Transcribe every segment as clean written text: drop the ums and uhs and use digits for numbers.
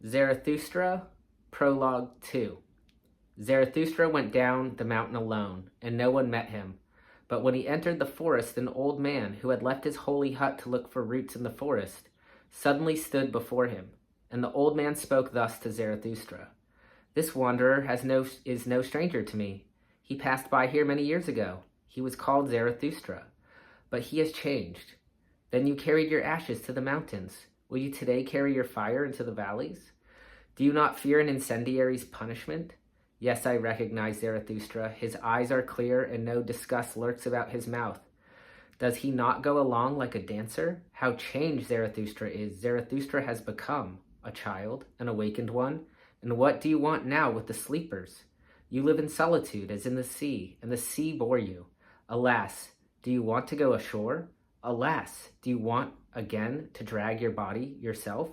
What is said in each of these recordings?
Zarathustra Prologue 2. Zarathustra went down the mountain alone, and no one met him. But when he entered the forest, an old man, who had left his holy hut to look for roots in the forest, suddenly stood before him. And the old man spoke thus to Zarathustra: "This wanderer is no stranger to me. He passed by here many years ago. He was called Zarathustra, but he has changed. Then you carried your ashes to the mountains. Will you today carry your fire into the valleys? Do you not fear an incendiary's punishment?" Yes, I recognize Zarathustra. His eyes are clear, and no disgust lurks about his mouth. Does he not go along like a dancer? How changed Zarathustra is! Zarathustra has become a child, an awakened one. And what do you want now with the sleepers? You live in solitude as in the sea, and the sea bore you. Alas, do you want to go ashore? Alas, do you want again to drag your body yourself?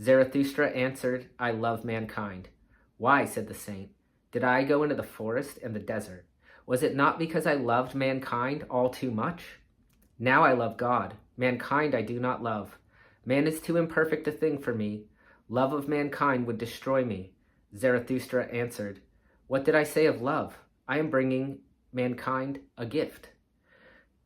Zarathustra answered, "I love mankind." "Why," said the saint, "did I go into the forest and the desert? Was it not because I loved mankind all too much? Now I love God. Mankind I do not love. Man is too imperfect a thing for me. Love of mankind would destroy me." Zarathustra answered, "What did I say of love? I am bringing mankind a gift."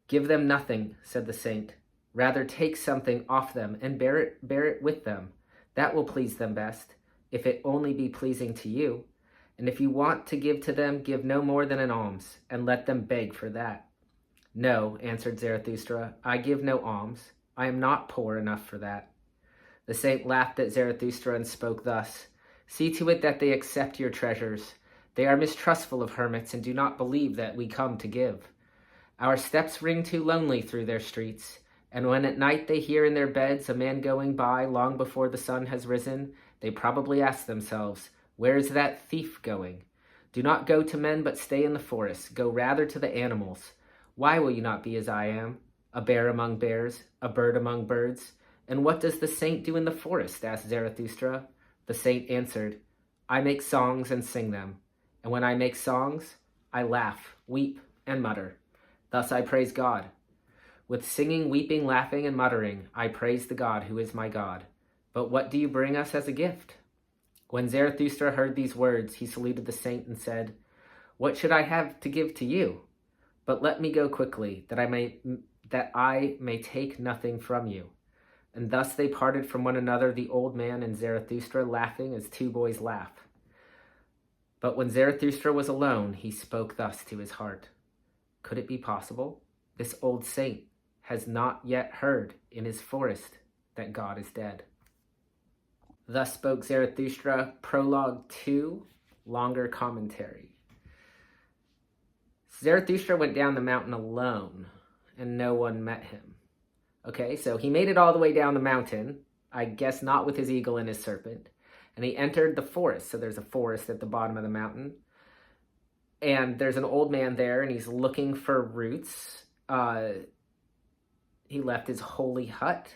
"Give them nothing," said the saint. "Rather take something off them and bear it with them. That will please them best, if it only be pleasing to you. And if you want to give to them, give no more than an alms, and let them beg for that." "No," answered Zarathustra, "I give no alms. I am not poor enough for that." The saint laughed at Zarathustra and spoke thus: "See to it that they accept your treasures. They are mistrustful of hermits and do not believe that we come to give. Our steps ring too lonely through their streets, and when at night they hear in their beds a man going by long before the sun has risen, they probably ask themselves, 'Where is that thief going?' Do not go to men, but stay in the forest. Go rather to the animals. Why will you not be as I am, a bear among bears, a bird among birds?" "And what does the saint do in the forest?" asked Zarathustra. The saint answered, "I make songs and sing them. And when I make songs, I laugh, weep, and mutter. Thus I praise God. With singing, weeping, laughing, and muttering, I praise the God who is my God. But what do you bring us as a gift?" When Zarathustra heard these words, he saluted the saint and said, "What should I have to give to you? But let me go quickly, that I may take nothing from you." And thus they parted from one another, the old man and Zarathustra, laughing as two boys laugh. But when Zarathustra was alone, he spoke thus to his heart: "Could it be possible? This old saint has not yet heard in his forest that God is dead." Thus spoke Zarathustra, Prologue 2, longer commentary. Zarathustra went down the mountain alone, and no one met him. Okay, so he made it all the way down the mountain, I guess not with his eagle and his serpent, and he entered the forest. So there's a forest at the bottom of the mountain, and there's an old man there, and he's looking for roots. He left his holy hut,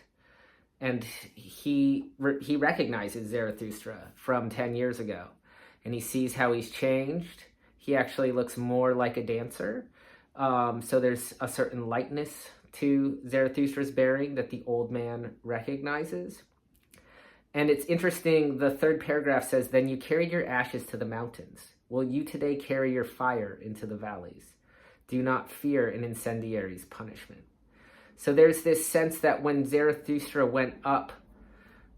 and he recognizes Zarathustra from 10 years ago, and he sees how he's changed. He actually looks more like a dancer. So there's a certain lightness to Zarathustra's bearing that the old man recognizes. And it's interesting, the third paragraph says, "Then you carried your ashes to the mountains. Will you today carry your fire into the valleys? Do not fear an incendiary's punishment." So there's this sense that when Zarathustra went up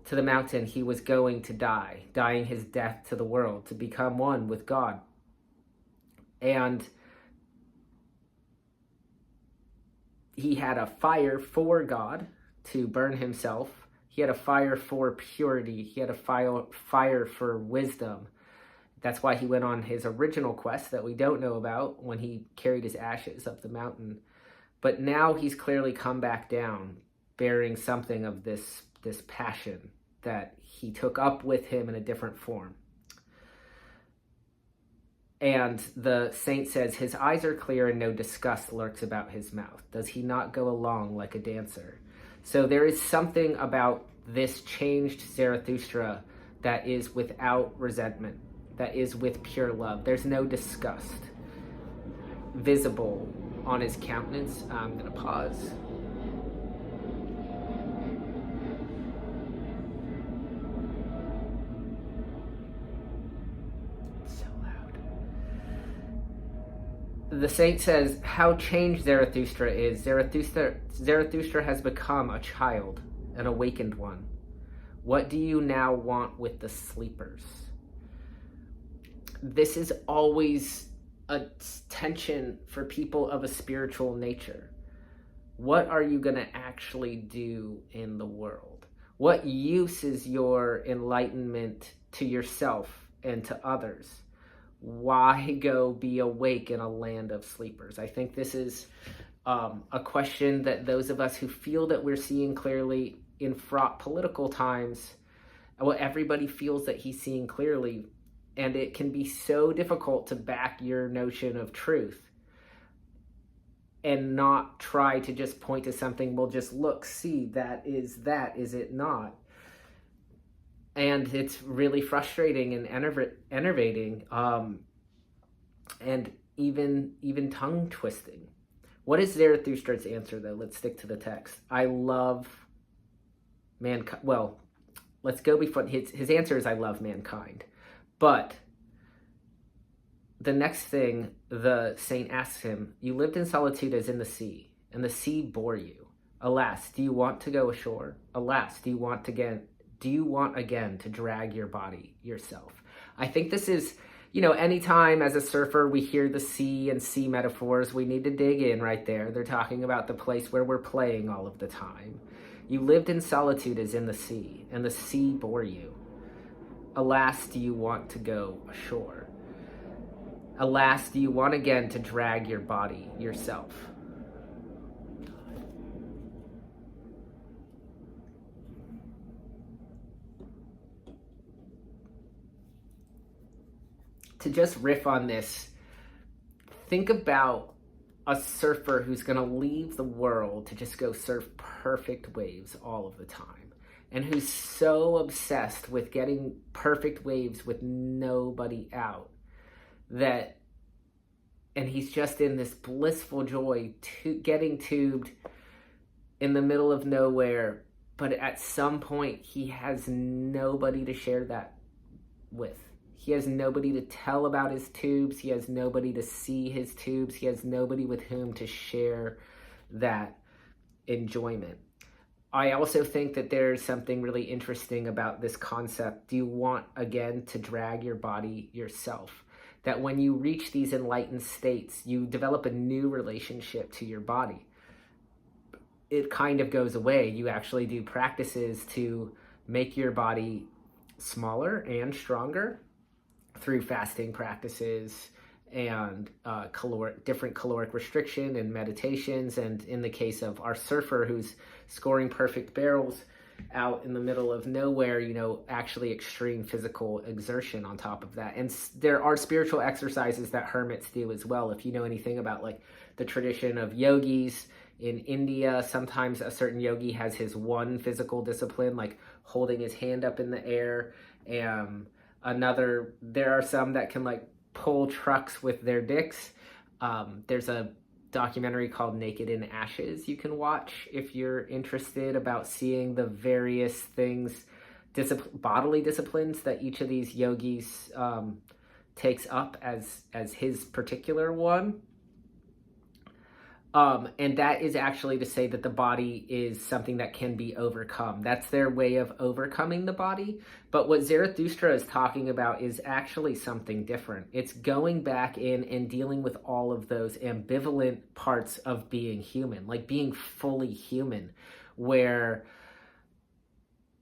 to the mountain, he was going to die, dying his death to the world, to become one with God. And he had a fire for God to burn himself. He had a fire for purity. He had a fire for wisdom. That's why he went on his original quest that we don't know about when he carried his ashes up the mountain. But now he's clearly come back down, bearing something of this passion that he took up with him in a different form. And the saint says, "His eyes are clear and no disgust lurks about his mouth. Does he not go along like a dancer?" So there is something about this changed Zarathustra that is without resentment, that is with pure love. There's no disgust visible on his countenance. I'm going to pause. The saint says, how changed Zarathustra is. Zarathustra has become a child, an awakened one. What do you now want with the sleepers? This is always a tension for people of a spiritual nature. What are you going to actually do in the world? What use is your enlightenment to yourself and to others? Why go be awake in a land of sleepers? I think this is a question that those of us who feel that we're seeing clearly in fraught political times, well, everybody feels that he's seeing clearly, and it can be so difficult to back your notion of truth and not try to just point to something, well, just look, see, that, is it not? And it's really frustrating and enervating, and even tongue twisting. What is Zarathustra's answer, though? Let's stick to the text. I love mankind. Well, let's go before his answer is I love mankind. But the next thing the saint asks him, you lived in solitude as in the sea, and the sea bore you. Alas, do you want to go ashore? Alas, do you want again to drag your body yourself? I think this is, anytime as a surfer we hear the sea and sea metaphors, we need to dig in right there. They're talking about the place where we're playing all of the time. You lived in solitude as in the sea, and the sea bore you. Alas, do you want to go ashore? Alas, do you want again to drag your body yourself? To just riff on this, think about a surfer who's going to leave the world to just go surf perfect waves all of the time, and who's so obsessed with getting perfect waves with nobody out and he's just in this blissful joy getting tubed in the middle of nowhere, but at some point he has nobody to share that with. He has nobody to tell about his tubes. He has nobody to see his tubes. He has nobody with whom to share that enjoyment. I also think that there's something really interesting about this concept. Do you want, again, to drag your body yourself? That when you reach these enlightened states, you develop a new relationship to your body. It kind of goes away. You actually do practices to make your body smaller and stronger through fasting practices and different caloric restriction and meditations. And in the case of our surfer who's scoring perfect barrels out in the middle of nowhere, actually extreme physical exertion on top of that. And there are spiritual exercises that hermits do as well. If you know anything about like the tradition of yogis in India, sometimes a certain yogi has his one physical discipline, like holding his hand up in the air, and there are some that can like pull trucks with their dicks. There's a documentary called Naked in Ashes you can watch if you're interested, about seeing the various things, bodily disciplines that each of these yogis takes up as his particular one. And that is actually to say that the body is something that can be overcome. That's their way of overcoming the body. But what Zarathustra is talking about is actually something different. It's going back in and dealing with all of those ambivalent parts of being human, like being fully human, where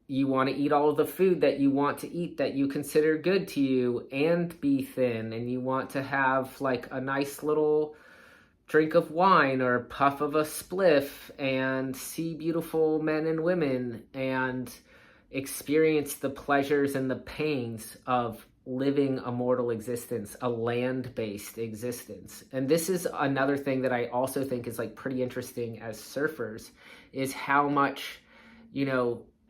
you want to eat all of the food that you want to eat that you consider good to you and be thin, and you want to have like a nice little drink of wine or puff of a spliff and see beautiful men and women and experience the pleasures and the pains of living a mortal existence, a land-based existence. And this is another thing that I also think is like pretty interesting as surfers, is how much,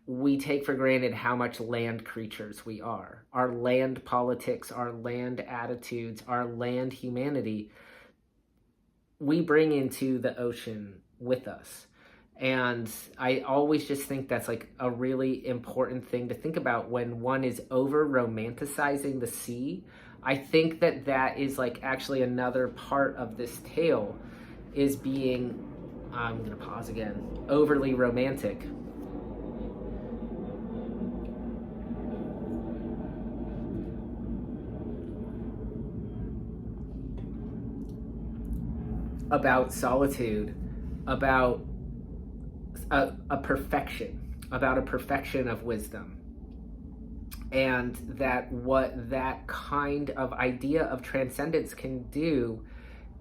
we take for granted how much land creatures we are. Our land politics, our land attitudes, our land humanity, we bring into the ocean with us. And I always just think that's like a really important thing to think about when one is over romanticizing the sea. I think that that is like actually another part of this tale, is being, I'm going to pause again, overly romantic. About solitude, about a perfection, about a perfection of wisdom. And that what that kind of idea of transcendence can do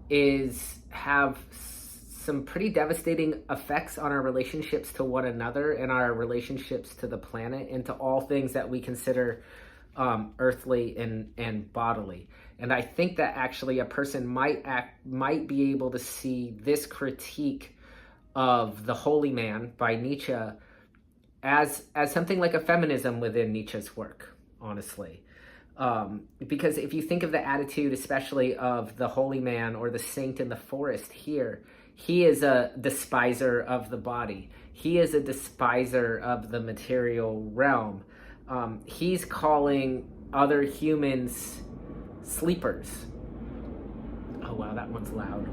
is have some pretty devastating effects on our relationships to one another and our relationships to the planet and to all things that we consider earthly and bodily. And I think that actually a person might be able to see this critique of the holy man by Nietzsche as something like a feminism within Nietzsche's work, honestly. Because if you think of the attitude, especially of the holy man or the saint in the forest here, he is a despiser of the body. He is a despiser of the material realm. He's calling other humans sleepers. Oh, wow, that one's loud.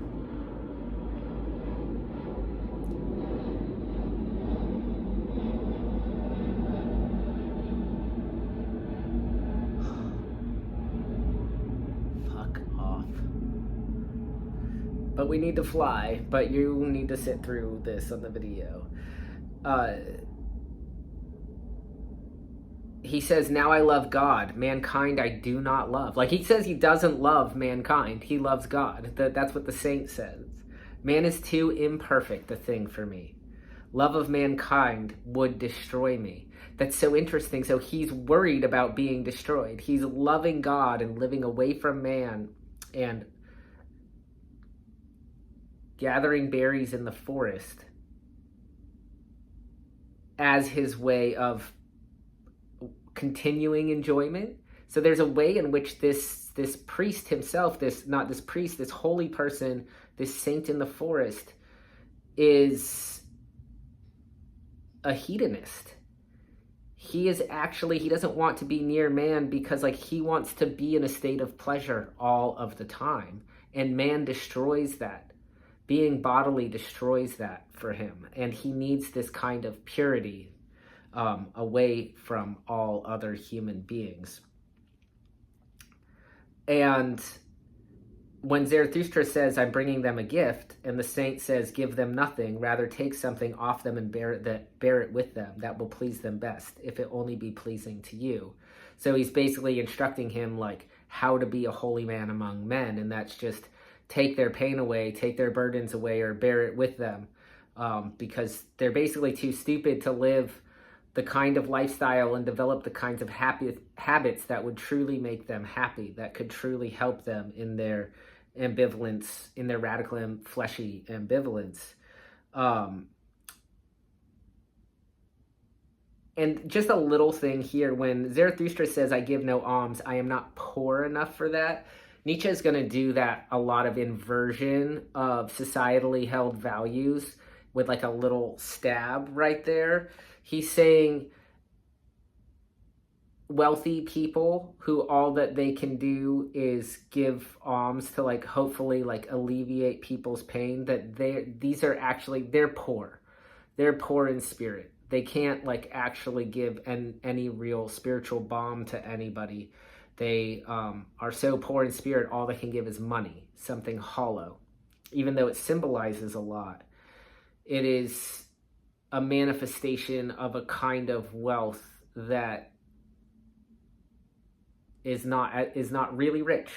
But we need to fly, but you need to sit through this on the video. He says, now I love God. Mankind I do not love. Like, he says he doesn't love mankind. He loves God. That's what the saint says. Man is too imperfect a thing for me. Love of mankind would destroy me. That's so interesting. So he's worried about being destroyed. He's loving God and living away from man and gathering berries in the forest as his way of continuing enjoyment. So there's a way in which this priest himself, this holy person, this saint in the forest, is a hedonist. He doesn't want to be near man because like he wants to be in a state of pleasure all of the time, and man destroys that. Being bodily destroys that for him, and he needs this kind of purity away from all other human beings. And when Zarathustra says, I'm bringing them a gift, and the saint says, give them nothing, rather take something off them and bear it with them, that will please them best, if it only be pleasing to you. So he's basically instructing him like how to be a holy man among men, and that's just take their pain away, take their burdens away, or bear it with them, because they're basically too stupid to live the kind of lifestyle and develop the kinds of habits that would truly make them happy, that could truly help them in their ambivalence, in their radical and fleshy ambivalence. And just a little thing here, when Zarathustra says, I give no alms, I am not poor enough for that, Nietzsche is going to do that a lot of inversion of societally held values with like a little stab right there. He's saying wealthy people who all that they can do is give alms to like hopefully like alleviate people's pain, that they're poor. They're poor in spirit. They can't like actually give any real spiritual balm to anybody. They are so poor in spirit, all they can give is money, something hollow. Even though it symbolizes a lot, it is a manifestation of a kind of wealth that is not really rich.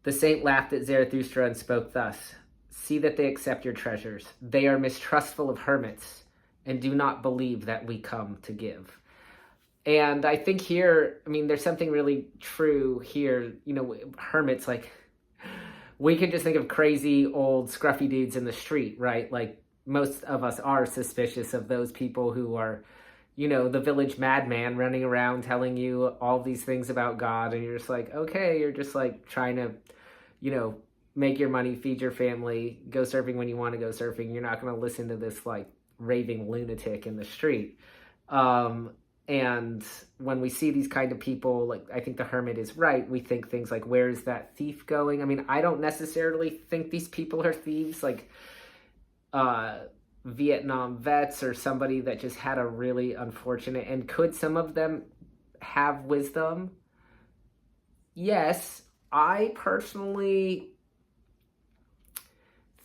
The saint laughed at Zarathustra and spoke thus, see that they accept your treasures. They are mistrustful of hermits and do not believe that we come to give. And I think here, I mean, there's something really true here. You know, hermits, like, we can just think of crazy old scruffy dudes in the street, right? Like, most of us are suspicious of those people who are, you know, the village madman running around telling you all these things about God. And you're just like, okay, you're just like trying to, you know, make your money, feed your family, go surfing when you want to go surfing. You're not going to listen to this like raving lunatic in the street. And when we see these kind of people, like, I think the hermit is right. We think things like, where's that thief going? I mean, I don't necessarily think these people are thieves, like Vietnam vets or somebody that just had a really unfortunate, and could some of them have wisdom? Yes. I personally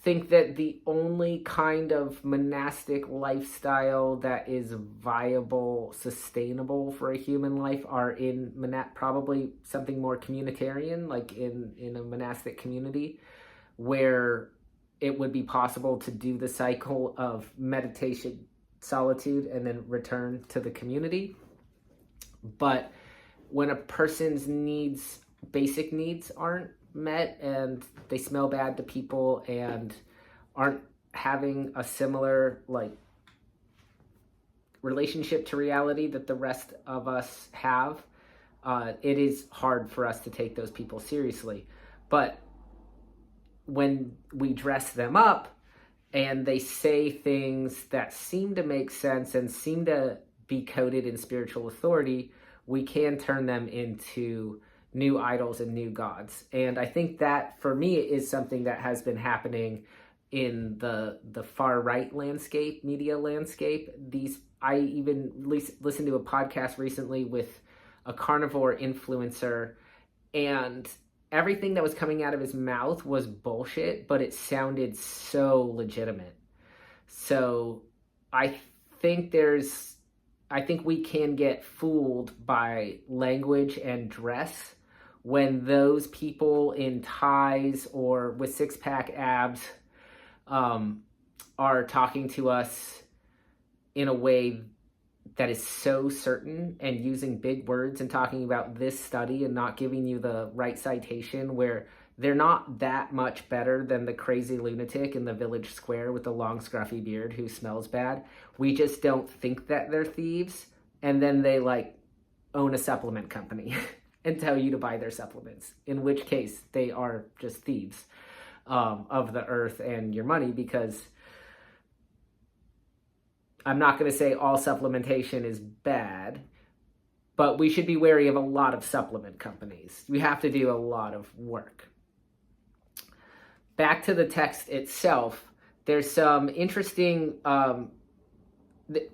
think that the only kind of monastic lifestyle that is viable, sustainable for a human life are in probably something more communitarian, like in a monastic community, where it would be possible to do the cycle of meditation, solitude, and then return to the community. But when a person's basic needs aren't met, and they smell bad to people and aren't having a similar relationship to reality that the rest of us have, it is hard for us to take those people seriously. But when we dress them up and they say things that seem to make sense and seem to be coded in spiritual authority, we can turn them into new idols and new gods. And I think that, for me, is something that has been happening in the far right landscape, media landscape. I even listened to a podcast recently with a carnivore influencer, and everything that was coming out of his mouth was bullshit, but it sounded so legitimate. So I think we can get fooled by language and dress when those people in ties or with six-pack abs are talking to us in a way that is so certain, and using big words and talking about this study and not giving you the right citation, where they're not that much better than the crazy lunatic in the village square with the long scruffy beard who smells bad. We just don't think that they're thieves, and then they own a supplement company and tell you to buy their supplements, in which case they are just thieves of the earth and your money. Because I'm not going to say all supplementation is bad, but we should be wary of a lot of supplement companies. You have to do a lot of work. Back to the text itself, there's some interesting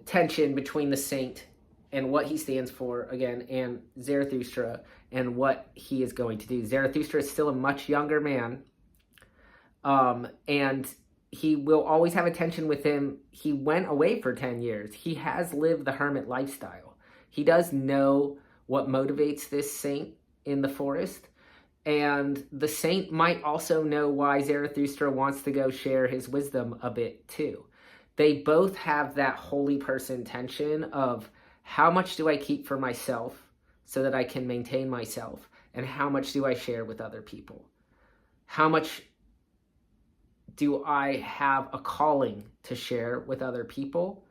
tension between the saint and what he stands for, again, and Zarathustra and what he is going to do. Zarathustra is still a much younger man, and he will always have a tension with him. He went away for 10 years. He has lived the hermit lifestyle. He does know what motivates this saint in the forest, and the saint might also know why Zarathustra wants to go share his wisdom a bit too. They both have that holy person tension of, how much do I keep for myself so that I can maintain myself, and how much do I share with other people? How much do I have a calling to share with other people?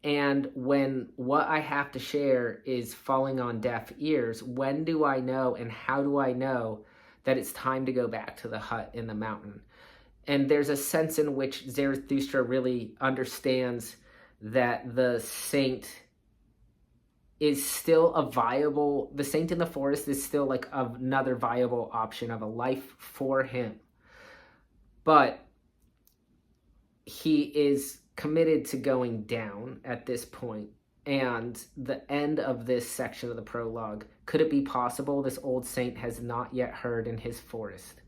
And when what I have to share is falling on deaf ears, when do I know, and how do I know that it's time to go back to the hut in the mountain? And there's a sense in which Zarathustra really understands that the saint is still the saint in the forest is still another viable option of a life for him. But he is committed to going down at this point. And the end of this section of the prologue, could it be possible this old saint has not yet heard in his forest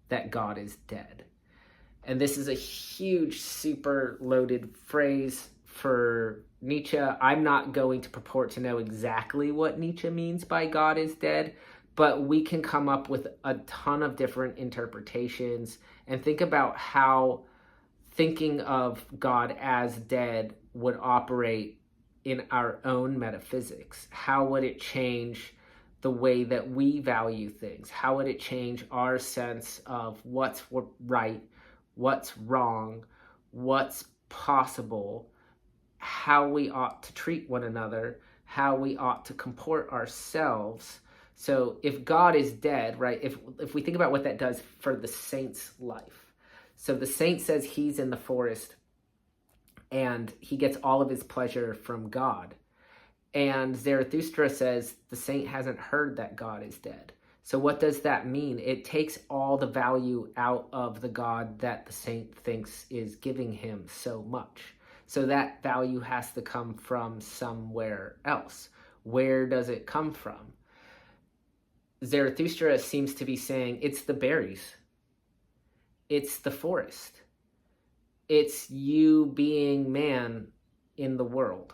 that God is dead? And this is a huge, super loaded phrase for Nietzsche. I'm not going to purport to know exactly what Nietzsche means by God is dead, but we can come up with a ton of different interpretations and think about how thinking of God as dead would operate in our own metaphysics. How would it change the way that we value things? How would it change our sense of what's right, what's wrong, what's possible, how we ought to treat one another, how we ought to comport ourselves? So if God is dead, right, if we think about what that does for the saint's life. So the saint says he's in the forest and he gets all of his pleasure from God. And Zarathustra says the saint hasn't heard that God is dead. So what does that mean? It takes all the value out of the God that the saint thinks is giving him so much. So that value has to come from somewhere else. Where does it come from? Zarathustra seems to be saying it's the berries. It's the forest. It's you being man in the world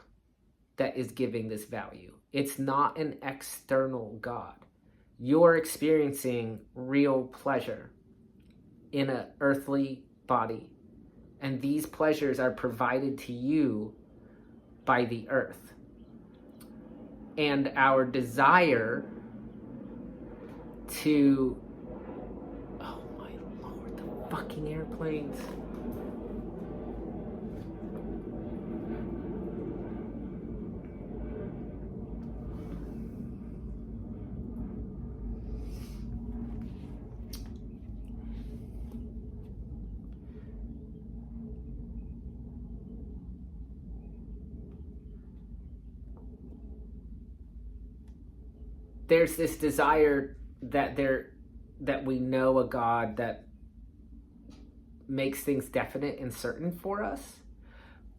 that is giving this value. It's not an external God. You're experiencing real pleasure in an earthly body. And these pleasures are provided to you by the earth. And our desire to... Oh my Lord, the fucking airplanes. There's this desire that we know a God that makes things definite and certain for us,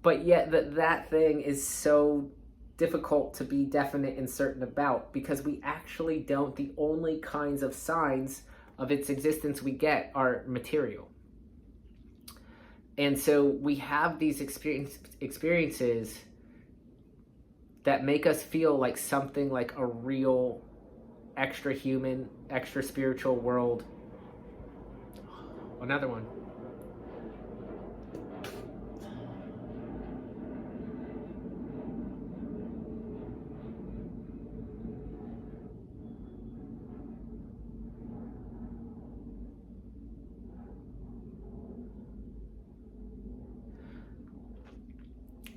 but yet that thing is so difficult to be definite and certain about, because we actually don't. The only kinds of signs of its existence we get are material. And so we have these experiences that make us feel like something like a real extra human, extra spiritual world. Another one.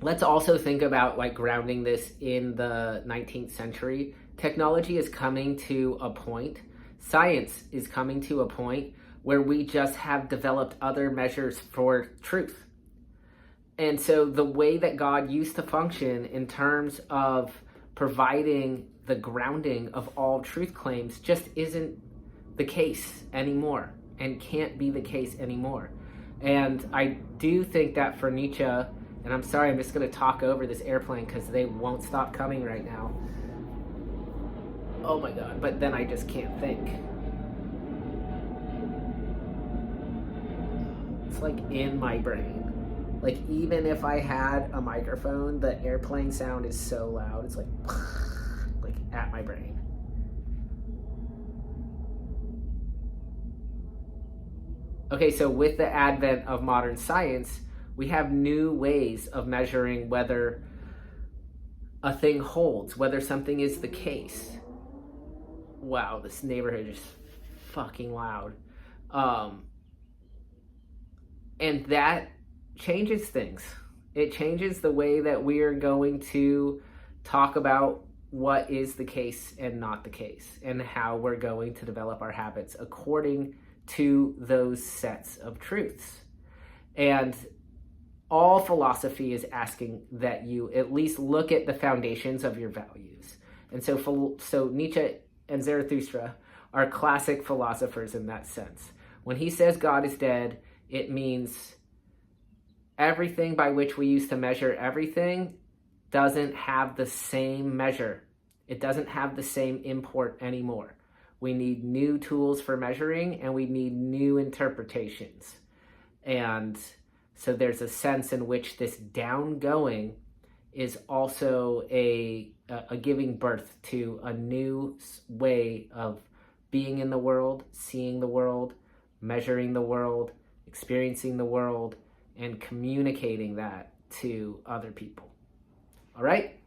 Let's also think about like grounding this in the 19th century. Technology is coming to a point, science is coming to a point where we just have developed other measures for truth. And so the way that God used to function in terms of providing the grounding of all truth claims just isn't the case anymore, and can't be the case anymore. And I do think that for Nietzsche, and I'm sorry, I'm just going to talk over this airplane because they won't stop coming right now. Oh my God, but then I just can't think. It's like in my brain. Like even if I had a microphone, the airplane sound is so loud. It's like at my brain. Okay, so with the advent of modern science, we have new ways of measuring whether a thing holds, whether something is the case. Wow, this neighborhood is fucking loud. And that changes things. It changes the way that we are going to talk about what is the case and not the case, and how we're going to develop our habits according to those sets of truths. And all philosophy is asking that you at least look at the foundations of your values. And so Nietzsche and Zarathustra are classic philosophers in that sense. When he says God is dead, it means everything by which we used to measure everything doesn't have the same measure. It doesn't have the same import anymore. We need new tools for measuring, and we need new interpretations. And so there's a sense in which this downgoing is also a giving birth to a new way of being in the world, seeing the world, measuring the world, experiencing the world, and communicating that to other people. All right?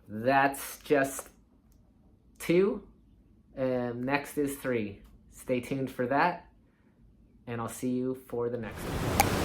That's just 2. Next is 3. Stay tuned for that, and I'll see you for the next one.